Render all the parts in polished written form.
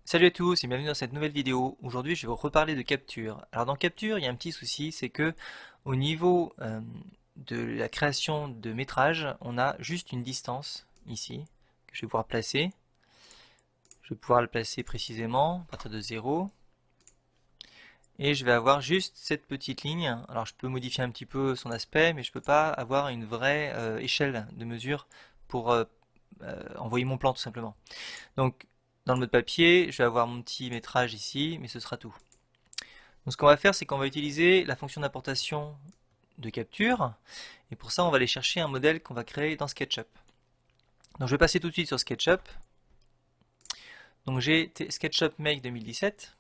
Salut à tous et bienvenue dans cette nouvelle vidéo. Aujourd'hui, je vais vous reparler de capture. Alors dans capture, il y a un petit souci, c'est que au niveau de la création de métrage, on a juste une distance ici que je vais pouvoir placer. Je vais pouvoir le placer précisément à partir de 0 et je vais avoir juste cette petite ligne. Alors je peux modifier un petit peu son aspect, mais je peux pas avoir une vraie échelle de mesure pour envoyer mon plan tout simplement. Donc dans le mode papier, je vais avoir mon petit métrage ici, mais ce sera tout. Donc ce qu'on va faire, c'est qu'on va utiliser la fonction d'importation de capture. Et pour ça, on va aller chercher un modèle qu'on va créer dans SketchUp. Donc je vais passer tout de suite sur SketchUp. Donc j'ai SketchUp Make 2017.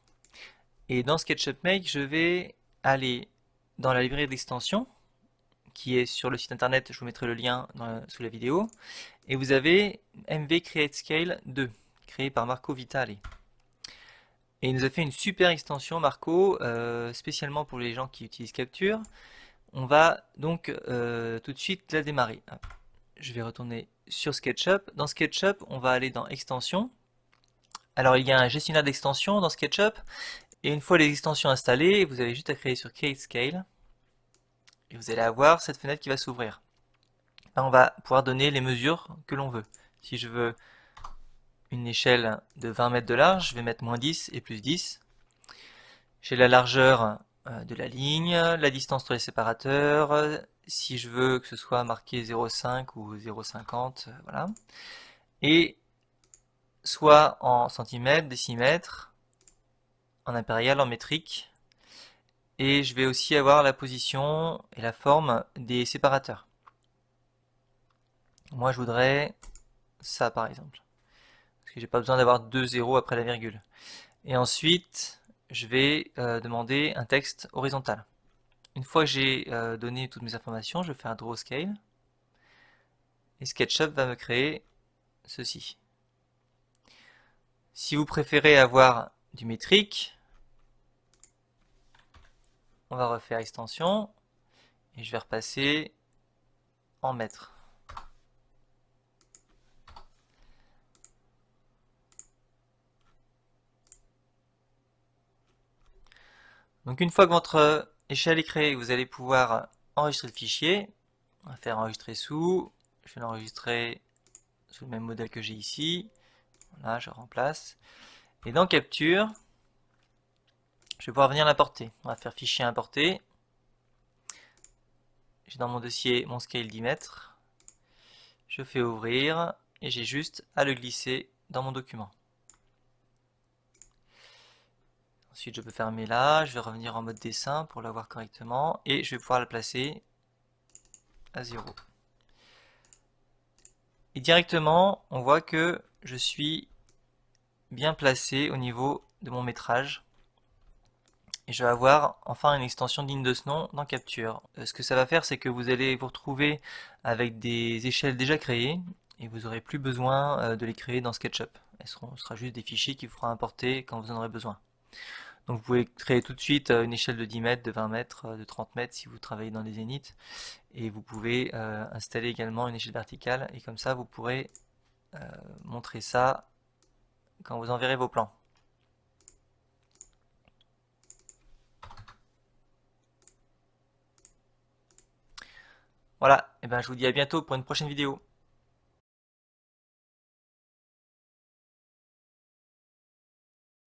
Et dans SketchUp Make, je vais aller dans la librairie d'extension qui est sur le site internet. Je vous mettrai le lien sous la vidéo. Et vous avez MV Create Scale 2, créé par Marco Vitale. Et il nous a fait une super extension, Marco, spécialement pour les gens qui utilisent Capture. On va donc tout de suite la démarrer. Je vais retourner sur SketchUp. Dans SketchUp, on va aller dans Extensions. Alors, il y a un gestionnaire d'extensions dans SketchUp. Et une fois les extensions installées, vous avez juste à créer sur Create Scale. Et vous allez avoir cette fenêtre qui va s'ouvrir. Là, on va pouvoir donner les mesures que l'on veut. Si je veux une échelle de 20 mètres de large, je vais mettre moins 10 et plus 10. J'ai la largeur de la ligne, la distance entre les séparateurs, si je veux que ce soit marqué 0,5 ou 0,50, voilà. Et soit en centimètres, décimètres, en impérial, en métrique. Et je vais aussi avoir la position et la forme des séparateurs. Moi, je voudrais ça, par exemple. Parce que j'ai pas besoin d'avoir deux zéros après la virgule. Et ensuite, je vais demander un texte horizontal. Une fois que j'ai donné toutes mes informations, je fais un draw scale. Et SketchUp va me créer ceci. Si vous préférez avoir du métrique, on va refaire extension et je vais repasser en mètres. Donc une fois que votre échelle est créée, vous allez pouvoir enregistrer le fichier. On va faire enregistrer sous. Je vais l'enregistrer sous le même modèle que j'ai ici. Voilà, je remplace. Et dans Capture, je vais pouvoir venir l'importer. On va faire fichier importer. J'ai dans mon dossier mon scale 10 mètres. Je fais ouvrir et j'ai juste à le glisser dans mon document. Ensuite, je peux fermer là. Je vais revenir en mode dessin pour l'avoir correctement et je vais pouvoir le placer à 0. Et directement, on voit que je suis bien placé au niveau de mon métrage. Et je vais avoir enfin une extension digne de ce nom dans Capture. Ce que ça va faire, c'est que vous allez vous retrouver avec des échelles déjà créées et vous n'aurez plus besoin de les créer dans SketchUp. Ce sera juste des fichiers qu'il faudra importer quand vous en aurez besoin. Donc vous pouvez créer tout de suite une échelle de 10 mètres, de 20 mètres, de 30 mètres si vous travaillez dans les zéniths. Et vous pouvez installer également une échelle verticale et comme ça vous pourrez montrer ça quand vous enverrez vos plans. Voilà, et ben je vous dis à bientôt pour une prochaine vidéo.